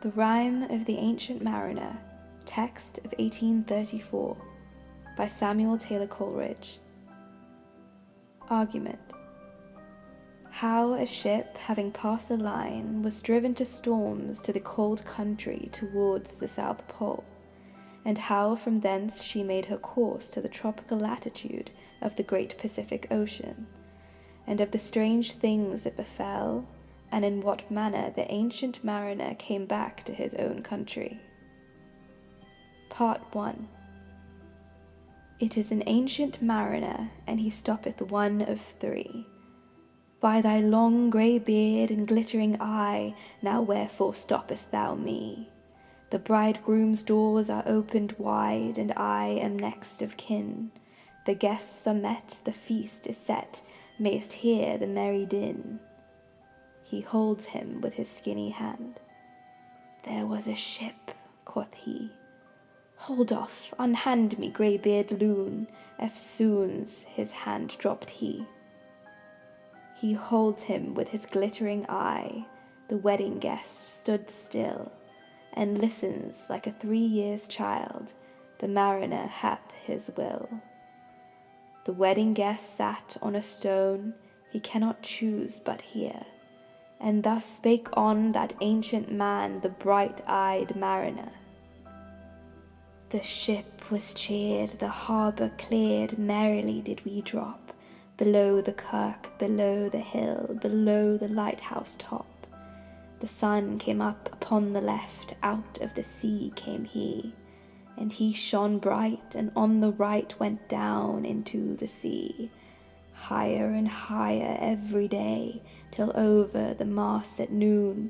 The Rime of the Ancient Mariner, text of 1834, by Samuel Taylor Coleridge. Argument. How a ship, having passed a line, was driven to storms to the cold country towards the South Pole, and how from thence she made her course to the tropical latitude of the great Pacific Ocean, and of the strange things that befell, and in what manner the ancient mariner came back to his own country. Part 1. It is an ancient mariner, and he stoppeth one of three. By thy long grey beard and glittering eye, now wherefore stoppest thou me? The bridegroom's doors are opened wide, and I am next of kin. The guests are met, the feast is set, mayst hear the merry din. He holds him with his skinny hand. There was a ship, quoth he. Hold off, unhand me, grey-beard loon. Eftsoons his hand dropped he. He holds him with his glittering eye. The wedding guest stood still, and listens like a 3 years' child. The mariner hath his will. The wedding guest sat on a stone, he cannot choose but hear. And thus spake on that ancient man, the bright-eyed mariner. The ship was cheered, the harbour cleared, merrily did we drop, below the kirk, below the hill, below the lighthouse top. The sun came up upon the left, out of the sea came he, and he shone bright, and on the right went down into the sea. Higher and higher every day, till over the mast at noon.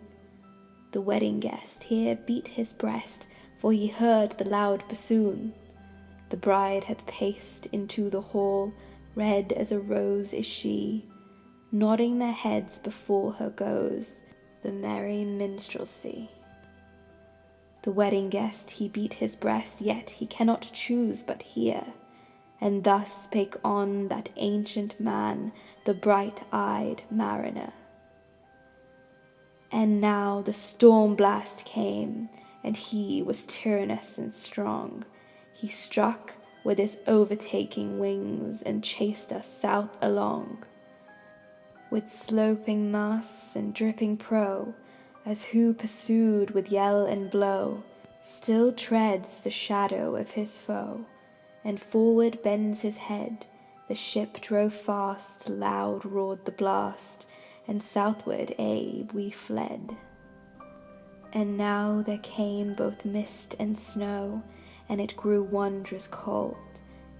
The wedding guest here beat his breast, for he heard the loud bassoon. The bride hath paced into the hall, red as a rose is she. Nodding their heads before her goes the merry minstrelsy. The wedding guest he beat his breast, yet he cannot choose but hear. And thus spake on that ancient man, the bright-eyed mariner. And now the storm blast came, and he was tyrannous and strong. He struck with his overtaking wings, and chased us south along. With sloping masts and dripping prow, as who pursued with yell and blow, still treads the shadow of his foe. And forward bends his head, the ship drove fast, loud roared the blast, and southward aye we fled. And now there came both mist and snow, and it grew wondrous cold,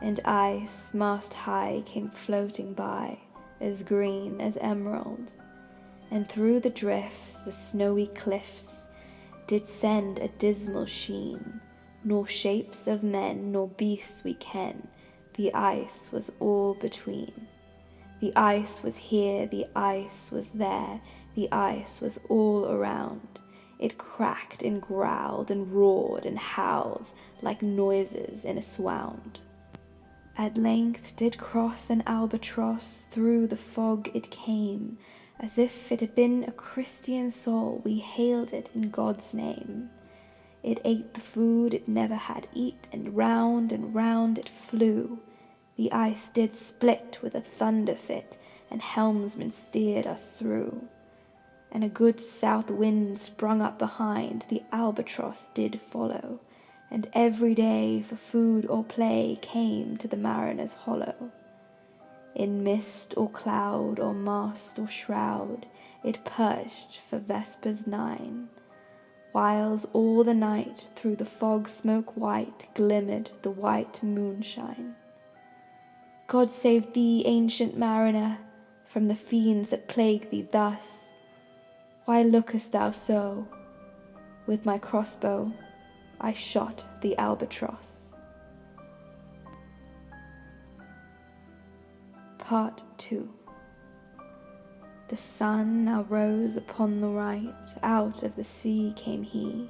and ice mast high came floating by, as green as emerald. And through the drifts the snowy cliffs did send a dismal sheen, nor shapes of men nor beasts we ken, the ice was all between. The ice was here, the ice was there, the ice was all around. It cracked and growled and roared and howled like noises in a swound. At length did cross an albatross, through the fog it came, as if it had been a Christian soul, we hailed it in God's name. It ate the food it never had eat, and round it flew. The ice did split with a thunder fit, and helmsman steered us through. And a good south wind sprung up behind, the albatross did follow, and every day for food or play came to the mariner's hollow. In mist or cloud or mast or shroud, it perched for vespers 9. Whiles all the night through the fog smoke white glimmered the white moonshine. God save thee, ancient mariner, from the fiends that plague thee thus. Why lookest thou so? With my crossbow I shot the albatross. Part 2. The sun now rose upon the right, out of the sea came he,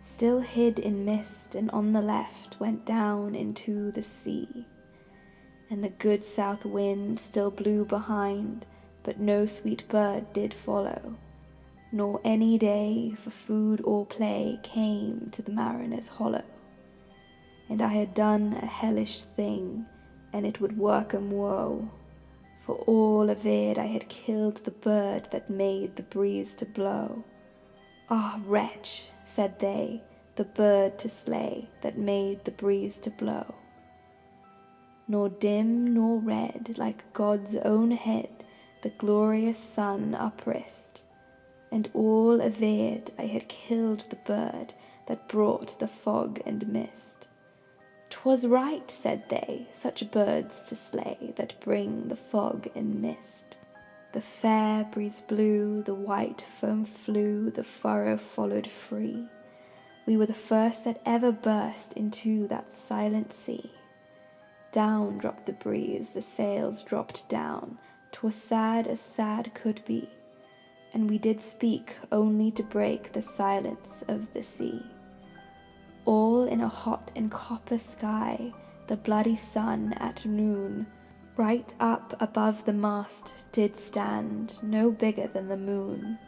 still hid in mist, and on the left went down into the sea. And the good south wind still blew behind, but no sweet bird did follow, nor any day for food or play came to the mariner's hollow. And I had done a hellish thing, and it would work 'em woe. For all averred I had killed the bird that made the breeze to blow. Ah, wretch, said they, the bird to slay that made the breeze to blow. Nor dim nor red, like God's own head, the glorious sun uprist, and all averred I had killed the bird that brought the fog and mist. 'Twas right, said they, such birds to slay that bring the fog and mist. The fair breeze blew, the white foam flew, the furrow followed free. We were the first that ever burst into that silent sea. Down dropped the breeze, the sails dropped down, 'twas sad as sad could be, and we did speak only to break the silence of the sea. All in a hot and copper sky, the bloody sun at noon, right up above the mast did stand, no bigger than the moon.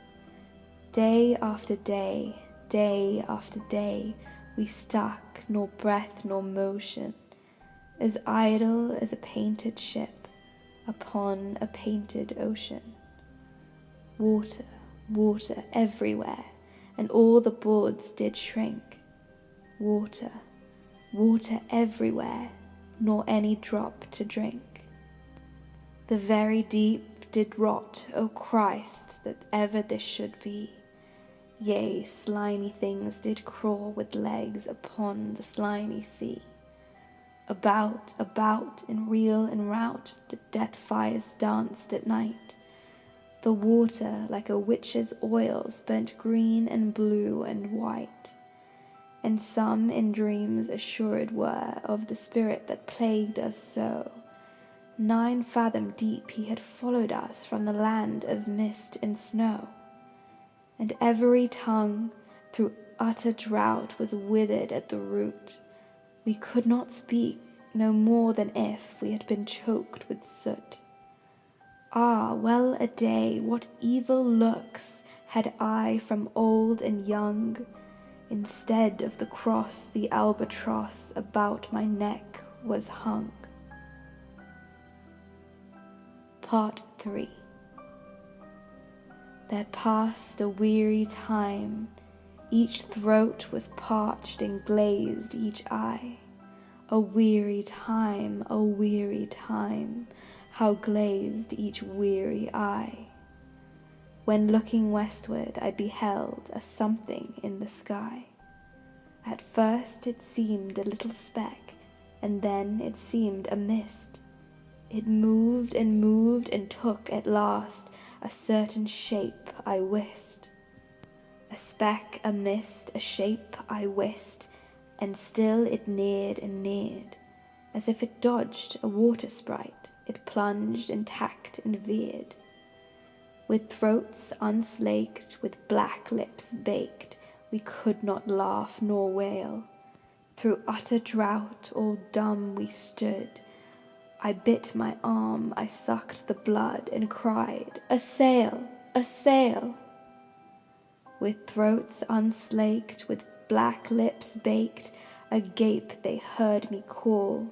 Day after day, day after day, we stuck, nor breath nor motion, as idle as a painted ship upon a painted ocean. Water, water everywhere, and all the boards did shrink. Water, water everywhere, nor any drop to drink. The very deep did rot, O Christ, that ever this should be. Yea, slimy things did crawl with legs upon the slimy sea. About, about, in reel and rout, the death fires danced at night. The water, like a witch's oils, burnt green and blue and white. And some in dreams assured were of the spirit that plagued us so. 9 fathom deep he had followed us from the land of mist and snow. And every tongue through utter drought was withered at the root. We could not speak, no more than if we had been choked with soot. Ah, well a day, what evil looks had I from old and young! Instead of the cross, the albatross about my neck was hung. Part 3. There passed a weary time, each throat was parched and glazed each eye. A weary time, a weary time, how glazed each weary eye. When looking westward I beheld a something in the sky. At first it seemed a little speck, and then it seemed a mist. It moved and took at last a certain shape I wist. A speck, a mist, a shape I wist, and still it neared and neared. As if it dodged a water sprite, it plunged and tacked and veered. With throats unslaked, with black lips baked, we could not laugh nor wail. Through utter drought, all dumb we stood. I bit my arm, I sucked the blood, and cried, "A sail! A sail!" With throats unslaked, with black lips baked, agape they heard me call.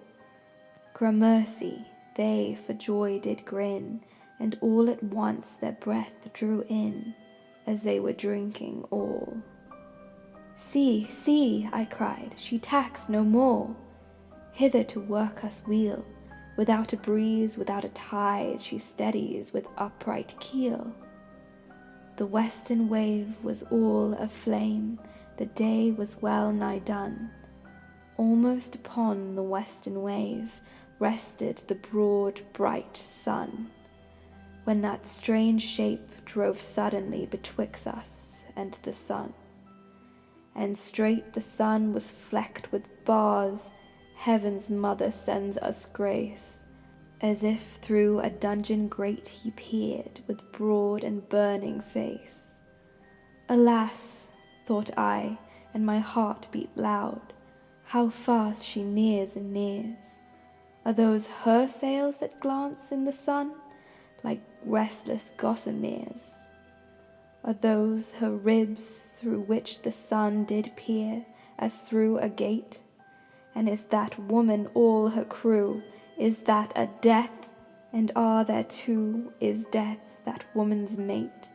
Gramercy, they for joy did grin, and all at once their breath drew in, as they were drinking all. "See, see," I cried, "she tacks no more. Hither to work us weal, without a breeze, without a tide, she steadies with upright keel." The western wave was all aflame, the day was well nigh done. Almost upon the western wave rested the broad, bright sun, when that strange shape drove suddenly betwixt us and the sun. And straight the sun was flecked with bars. Heaven's mother sends us grace. As if through a dungeon grate he peered with broad and burning face. Alas, thought I, and my heart beat loud, how fast she nears and nears. Are those her sails that glance in the sun, like restless gossameres? Are those her ribs through which the sun did peer as through a gate? And is that woman all her crew? Is that a death? And are there two? Is death that woman's mate?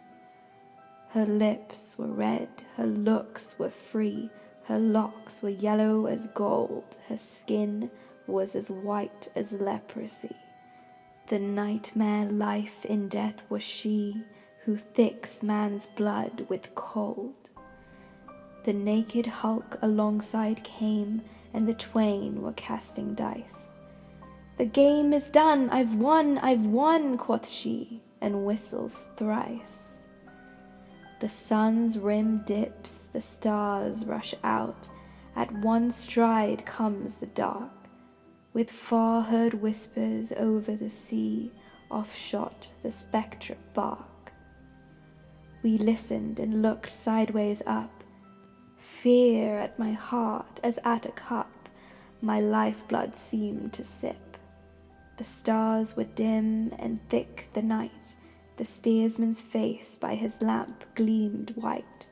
Her lips were red, her looks were free, her locks were yellow as gold, her skin was as white as leprosy. The nightmare life in death was she, who thicks man's blood with cold. The naked hulk alongside came, and the twain were casting dice. "The game is done, I've won," quoth she, and whistles thrice. The sun's rim dips, the stars rush out, at one stride comes the dark, with far-heard whispers over the sea, off shot the spectre bark. We listened and looked sideways up, fear at my heart as at a cup my lifeblood seemed to sip. The stars were dim and thick the night, the steersman's face by his lamp gleamed white.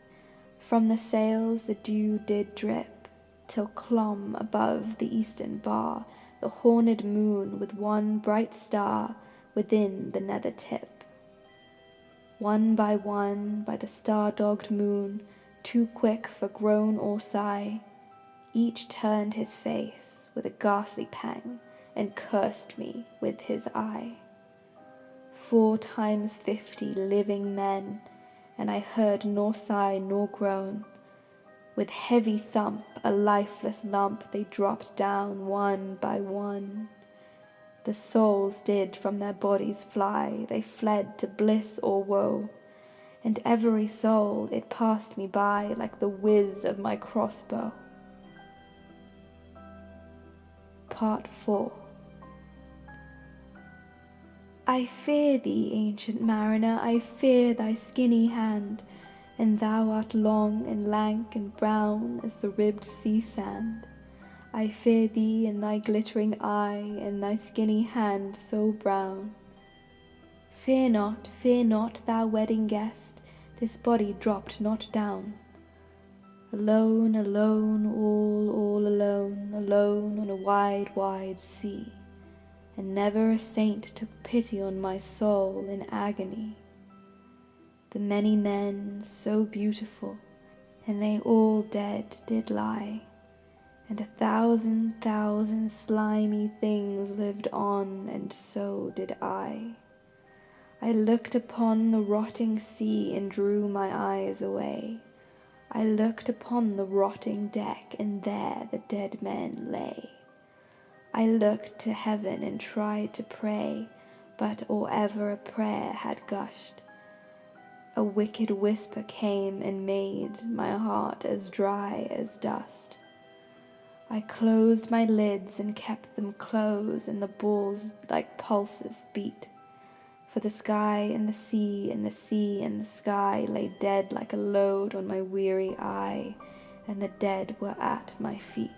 From the sails the dew did drip, till clomb above the eastern bar the horned moon with one bright star within the nether tip. One by the star-dogged moon, too quick for groan or sigh, each turned his face with a ghastly pang, and cursed me with his eye. 4 times 50 living men, and I heard nor sigh nor groan. With heavy thump, a lifeless lump, they dropped down one by one. The souls did from their bodies fly, they fled to bliss or woe, and every soul it passed me by like the whiz of my crossbow. Part 4. I fear thee, ancient mariner, I fear thy skinny hand, and thou art long and lank and brown as the ribbed sea sand. I fear thee and thy glittering eye, and thy skinny hand so brown. Fear not, thou wedding guest, this body dropped not down. Alone, alone, all alone, alone on a wide, wide sea, and never a saint took pity on my soul in agony. The many men, so beautiful, and they all dead did lie, and 1,000 slimy things lived on, and so did I. I looked upon the rotting sea and drew my eyes away. I looked upon the rotting deck, and there the dead men lay. I looked to heaven and tried to pray, but or ever a prayer had gushed, a wicked whisper came and made my heart as dry as dust. I closed my lids and kept them closed, and the balls like pulses beat. For the sky and the sea and the sea and the sky lay dead like a load on my weary eye, and the dead were at my feet.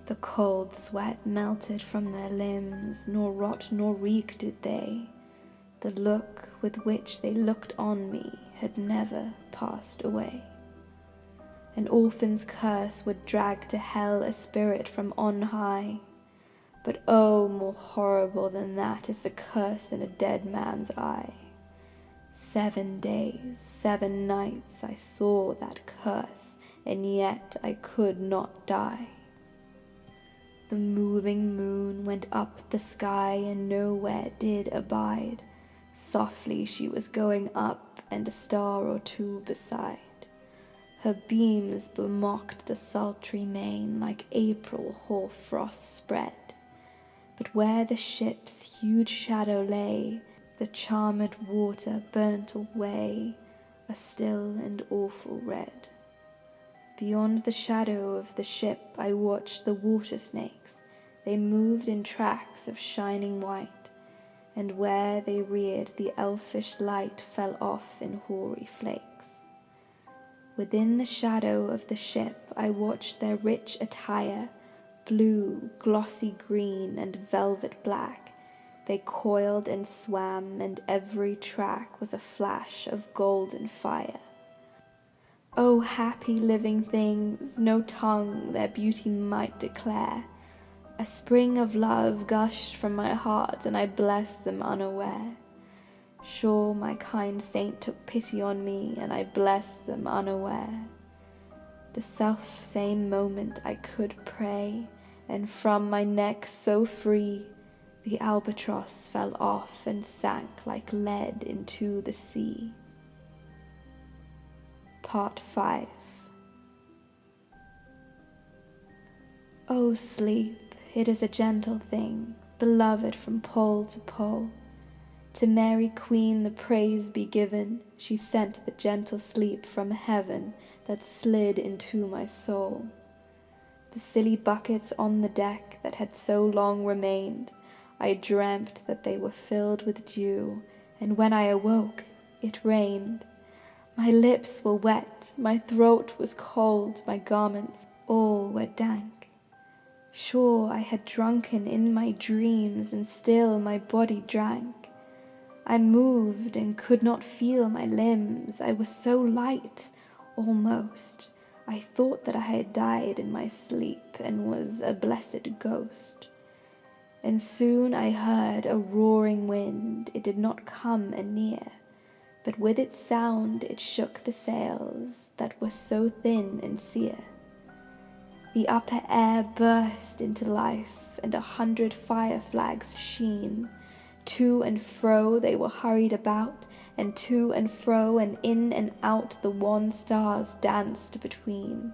The cold sweat melted from their limbs, nor rot nor reek did they. The look with which they looked on me had never passed away. An orphan's curse would drag to hell a spirit from on high. But oh, more horrible than that is the curse in a dead man's eye. 7 days, 7 nights I saw that curse, and yet I could not die. The moving moon went up the sky and nowhere did abide. Softly she was going up, and a star or two beside. Her beams bemocked the sultry main like April hoar-frost spread. But where the ship's huge shadow lay, the charmed water burnt away a still and awful red. Beyond the shadow of the ship I watched the water snakes. They moved in tracks of shining white, and where they reared the elfish light fell off in hoary flakes. Within the shadow of the ship I watched their rich attire, blue, glossy green, and velvet black, They coiled and swam, and every track was a flash of golden fire. O happy living things, no tongue their beauty might declare. A spring of love gushed from my heart, and I blessed them unaware. Sure, my kind saint took pity on me, and I blessed them unaware. The self-same moment I could pray, and from my neck so free, the albatross fell off and sank like lead into the sea. Part 5. O sleep, it is a gentle thing, beloved from pole to pole. To Mary Queen the praise be given, she sent the gentle sleep from heaven that slid into my soul. The silly buckets on the deck that had so long remained, I dreamt that they were filled with dew, and when I awoke, it rained. My lips were wet, my throat was cold, my garments all were dank. Sure, I had drunken in my dreams, and still my body drank. I moved and could not feel my limbs. I was so light, almost. I thought that I had died in my sleep and was a blessed ghost. And soon I heard a roaring wind. It did not come anear, but with its sound it shook the sails that were so thin and sere. The upper air burst into life, and 100 fire flags sheen. To and fro they were hurried about, and to and fro and in and out the wan stars danced between.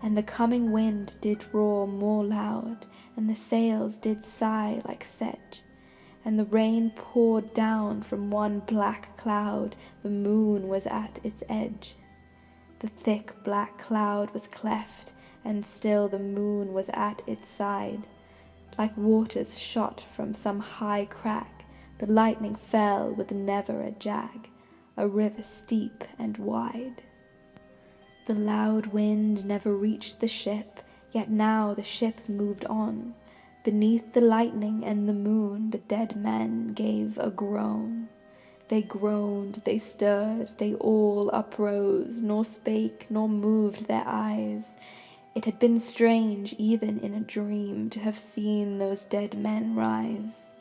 And the coming wind did roar more loud, and the sails did sigh like sedge, and the rain poured down from one black cloud. The moon was at its edge. The thick black cloud was cleft, and still the moon was at its side. Like waters shot from some high crag, the lightning fell with never a jag, a river steep and wide. The loud wind never reached the ship, yet now the ship moved on. Beneath the lightning and the moon, the dead men gave a groan. They groaned, they stirred, they all uprose, nor spake nor moved their eyes. It had been strange, even in a dream, to have seen those dead men rise.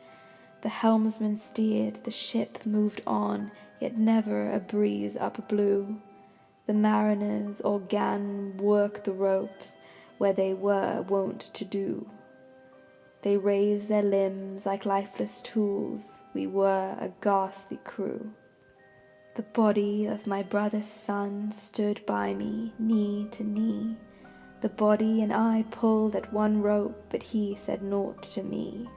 The helmsman steered, the ship moved on, yet never a breeze up blew. The mariners all 'gan work the ropes where they were wont to do. They raised their limbs like lifeless tools. We were a ghastly crew. The body of my brother's son stood by me, knee to knee. The body and I pulled at one rope, but he said naught to me.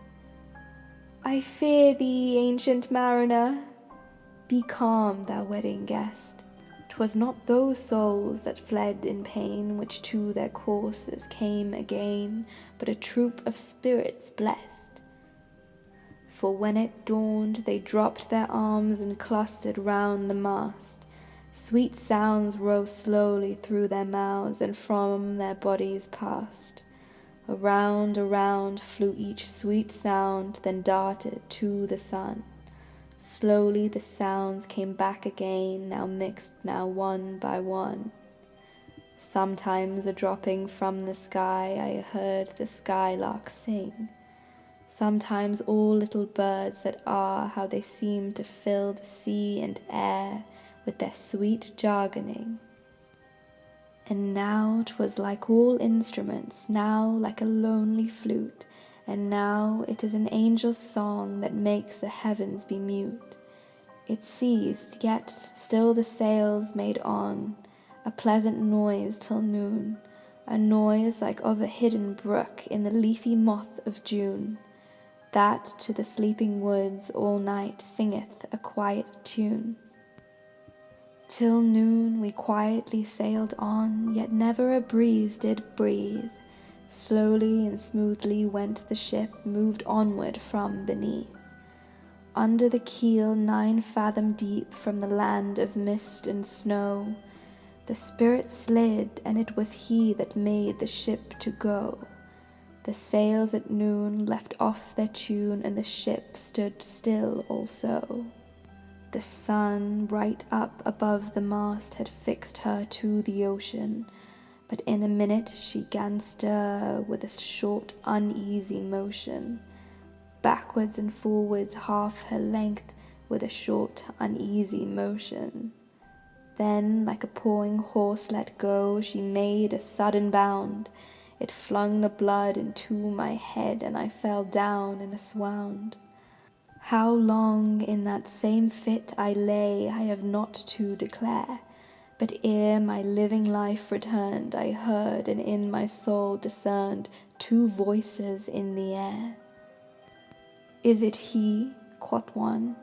I fear thee, ancient mariner. Be calm, thou wedding guest. 'Twas not those souls that fled in pain which to their courses came again, but a troop of spirits blest. For when it dawned, they dropped their arms and clustered round the mast. Sweet sounds rose slowly through their mouths, and from their bodies passed. Around flew each sweet sound, then darted to the sun. Slowly the sounds came back again, now mixed, now one by one. Sometimes a dropping from the sky, I heard the skylark sing. Sometimes all little birds that are, how they seem to fill the sea and air with their sweet jargoning. And now 'twas like all instruments, now like a lonely flute, and now it is an angel's song that makes the heavens be mute. It ceased, yet still the sails made on, a pleasant noise till noon, a noise like of a hidden brook in the leafy moth of June, that to the sleeping woods all night singeth a quiet tune. Till noon we quietly sailed on, yet never a breeze did breathe. Slowly and smoothly went the ship, moved onward from beneath. Under the keel 9 fathom deep from the land of mist and snow, the spirit slid, and it was he that made the ship to go. The sails at noon left off their tune, and the ship stood still also. The sun, right up above the mast, had fixed her to the ocean, but in a minute she 'gan stir with a short uneasy motion, backwards and forwards half her length with a short uneasy motion. Then, like a pawing horse let go, she made a sudden bound. It flung the blood into my head, and I fell down in a swound. How long in that same fit I lay, I have not to declare, but ere my living life returned, I heard and in my soul discerned two voices in the air. Is it he, quoth one?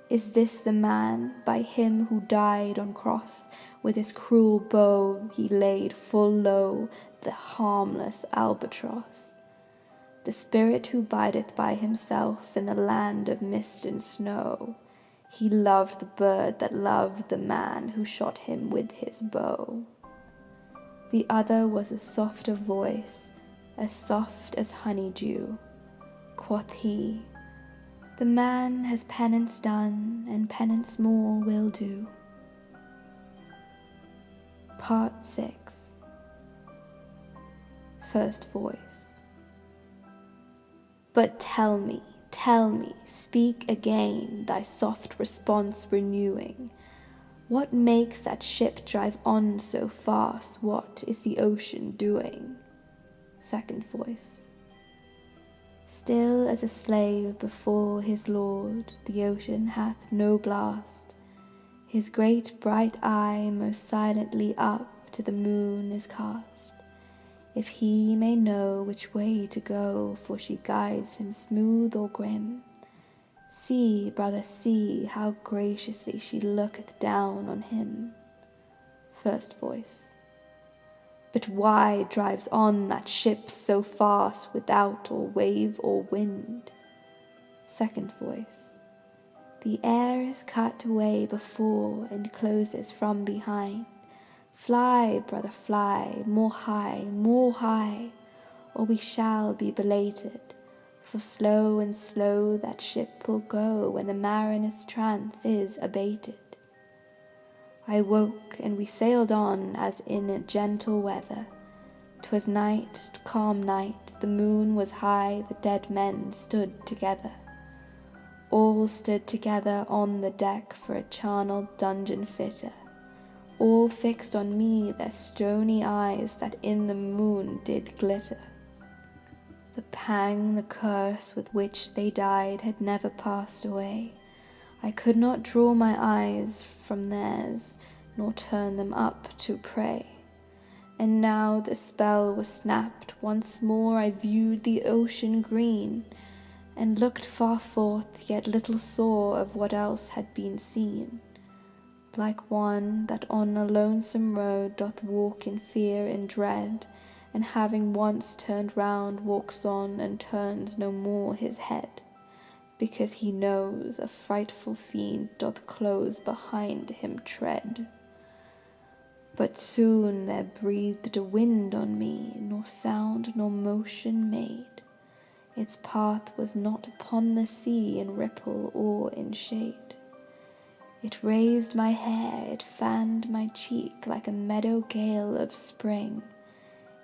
Is this the man, by him who died on cross? With his cruel bow he laid full low the harmless albatross. The spirit who bideth by himself in the land of mist and snow. He loved the bird that loved the man who shot him with his bow. The other was a softer voice, as soft as honeydew. Quoth he, the man has penance done, and penance more will do. Part 6. First voice. But tell me, speak again, thy soft response renewing. What makes that ship drive on so fast? What is the ocean doing? Second voice. Still as a slave before his lord, the ocean hath no blast. His great bright eye most silently up to the moon is cast, if he may know which way to go, for she guides him smooth or grim. See, brother, see, how graciously she looketh down on him. First voice. But why drives on that ship so fast, without or wave or wind? Second voice. The air is cut away before, and closes from behind. Fly, brother, fly, more high, or we shall be belated. For slow and slow that ship will go, when the mariner's trance is abated. I woke, and we sailed on as in a gentle weather. 'Twas night, calm night, the moon was high, the dead men stood together. All stood together on the deck for a charnel dungeon fitter. All fixed on me their stony eyes that in the moon did glitter. The pang, the curse with which they died had never passed away. I could not draw my eyes from theirs, nor turn them up to pray. And now the spell was snapped, once more I viewed the ocean green, and looked far forth, yet little saw of what else had been seen. Like one that on a lonesome road doth walk in fear and dread, and having once turned round walks on, and turns no more his head, because he knows a frightful fiend doth close behind him tread. But soon there breathed a wind on me, nor sound nor motion made. Its path was not upon the sea in ripple or in shade. It raised my hair, it fanned my cheek like a meadow gale of spring.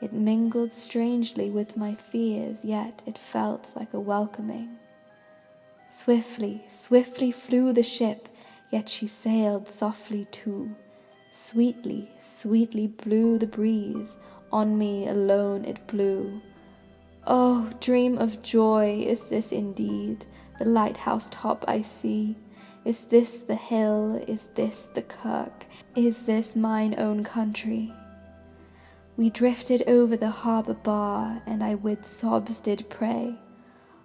It mingled strangely with my fears, yet it felt like a welcoming. Swiftly, swiftly flew the ship, yet she sailed softly too. Sweetly, sweetly blew the breeze, on me alone it blew. Oh, dream of joy, is this indeed the lighthouse top I see? Is this the hill? Is this the kirk? Is this mine own country? We drifted over the harbour bar, and I with sobs did pray,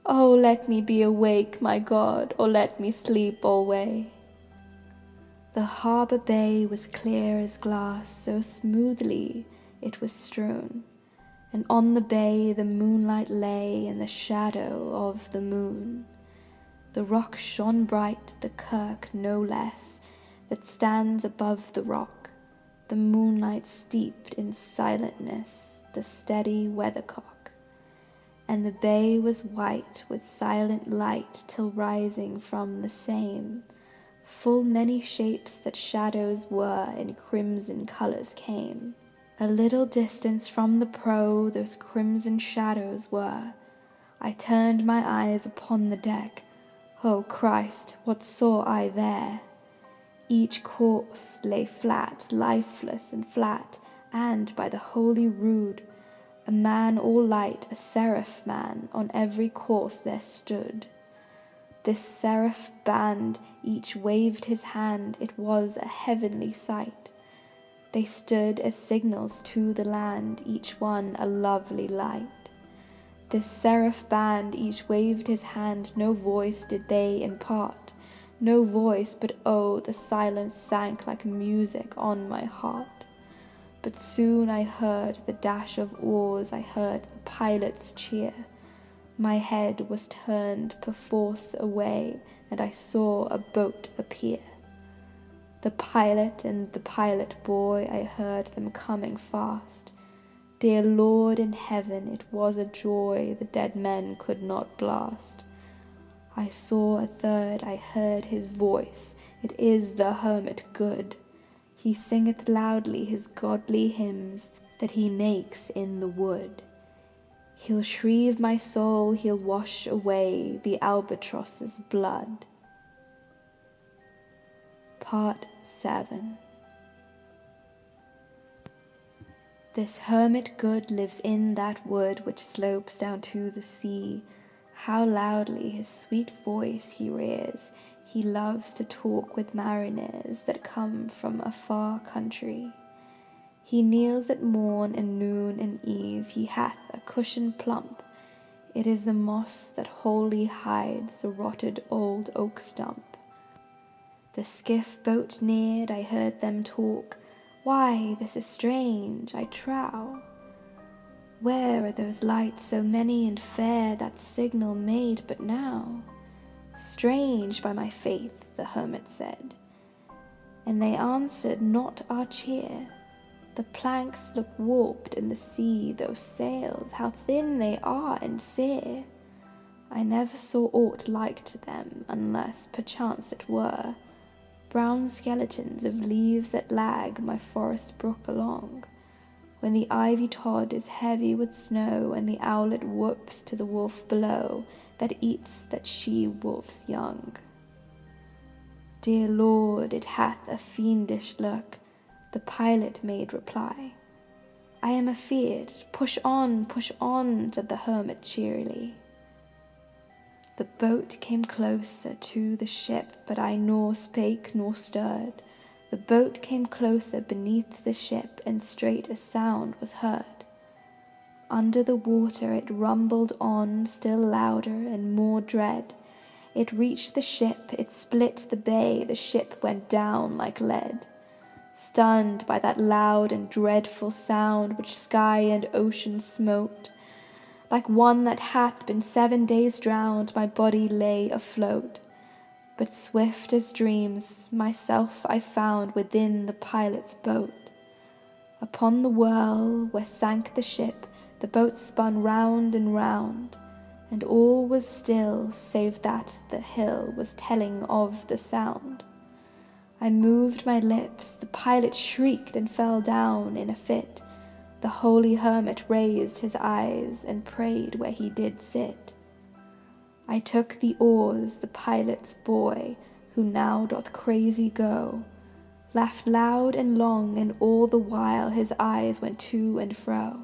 oh, let me be awake, my God, or let me sleep alway. The harbour bay was clear as glass, so smoothly it was strewn, and on the bay the moonlight lay in the shadow of the moon. The rock shone bright, the kirk no less, that stands above the rock, the moonlight steeped in silentness, the steady weathercock. And the bay was white with silent light, till rising from the same, full many shapes that shadows were in crimson colours came. A little distance from the prow those crimson shadows were. I turned my eyes upon the deck. O Christ, what saw I there? Each corpse lay flat, lifeless and flat, and by the holy rood, a man all light, a seraph man, on every corse there stood. This seraph band each waved his hand, it was a heavenly sight. They stood as signals to the land, each one a lovely light. This seraph band each waved his hand, no voice did they impart, no voice, but oh, the silence sank like music on my heart. But soon I heard the dash of oars, I heard the pilot's cheer. My head was turned perforce away, and I saw a boat appear. The pilot and the pilot boy, I heard them coming fast. Dear Lord in heaven, it was a joy the dead men could not blast. I saw a third, I heard his voice, it is the hermit good. He singeth loudly his godly hymns that he makes in the wood. He'll shrieve my soul, he'll wash away the albatross's blood. Part 7. This hermit good lives in that wood which slopes down to the sea. How loudly his sweet voice he rears. He loves to talk with mariners that come from a far country. He kneels at morn and noon and eve. He hath a cushion plump. It is the moss that wholly hides a rotted old oak stump. The skiff boat neared, I heard them talk. Why, this is strange, I trow. Where are those lights so many and fair that signal made but now? Strange, by my faith, the hermit said. And they answered not our cheer. The planks look warped in the sea, those sails, how thin they are and sere. I never saw aught like to them, unless perchance it were brown skeletons of leaves that lag my forest brook along, when the ivy tod is heavy with snow, and the owlet whoops to the wolf below, that eats that she-wolf's young. Dear Lord, it hath a fiendish look, the pilot made reply. I am afeard, push on, said the hermit cheerily. The boat came closer to the ship, but I nor spake nor stirred. The boat came closer beneath the ship, and straight a sound was heard. Under the water it rumbled on, still louder and more dread. It reached the ship, it split the bay, the ship went down like lead. Stunned by that loud and dreadful sound which sky and ocean smote, like one that hath been 7 days drowned, my body lay afloat. But swift as dreams, myself I found within the pilot's boat. Upon the whirl where sank the ship, the boat spun round and round, and all was still, save that the hill was telling of the sound. I moved my lips, the pilot shrieked and fell down in a fit. The holy hermit raised his eyes and prayed where he did sit. I took the oars, the pilot's boy, who now doth crazy go, laughed loud and long, and all the while his eyes went to and fro.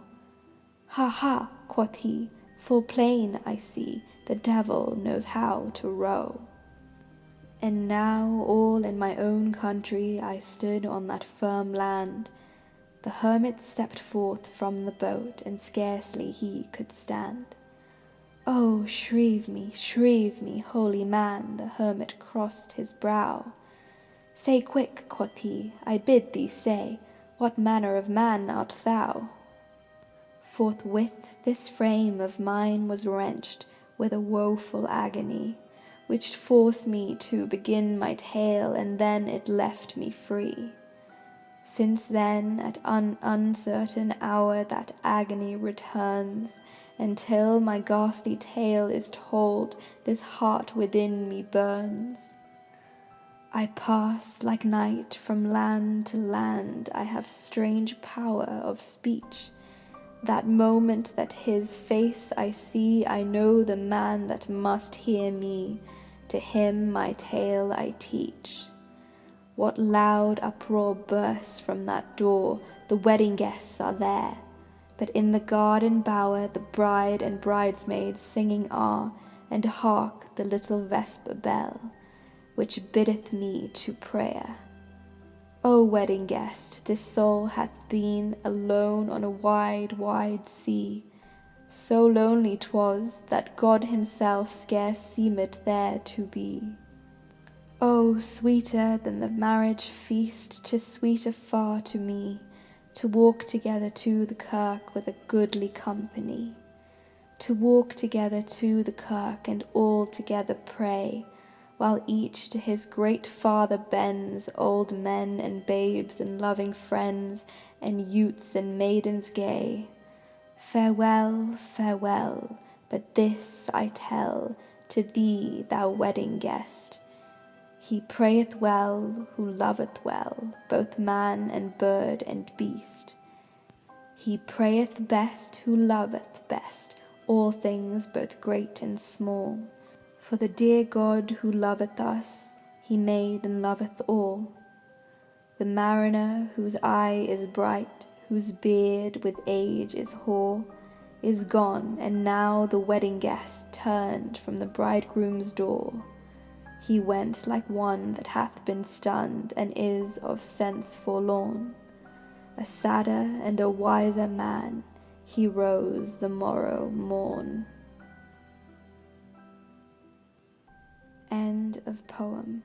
Ha, ha, quoth he, full plain I see, the devil knows how to row. And now all in my own country I stood on that firm land. The hermit stepped forth from the boat, and scarcely he could stand. Oh, shrieve me, holy man, the hermit crossed his brow. Say quick, quoth he, I bid thee say, what manner of man art thou? Forthwith this frame of mine was wrenched with a woeful agony, which forced me to begin my tale, and then it left me free. Since then, at uncertain hour, that agony returns, until my ghastly tale is told, this heart within me burns. I pass like night from land to land, I have strange power of speech. That moment that his face I see, I know the man that must hear me, to him my tale I teach. What loud uproar bursts from that door, the wedding guests are there, but in the garden bower the bride and bridesmaids singing are, and hark the little vesper bell, which biddeth me to prayer. O wedding guest, this soul hath been alone on a wide, wide sea, so lonely 'twas, that God himself scarce seemed there to be. Oh, sweeter than the marriage feast, 'tis sweeter far to me, to walk together to the kirk with a goodly company, to walk together to the kirk and all together pray, while each to his great Father bends, old men and babes and loving friends, and youths and maidens gay. Farewell, farewell, but this I tell to thee, thou wedding guest, he prayeth well who loveth well, both man and bird and beast. He prayeth best who loveth best all things both great and small. For the dear God who loveth us, he made and loveth all. The mariner whose eye is bright, whose beard with age is hoar, is gone, and now the wedding guest turned from the bridegroom's door. He went like one that hath been stunned, and is of sense forlorn. A sadder and a wiser man, he rose the morrow morn. End of poem.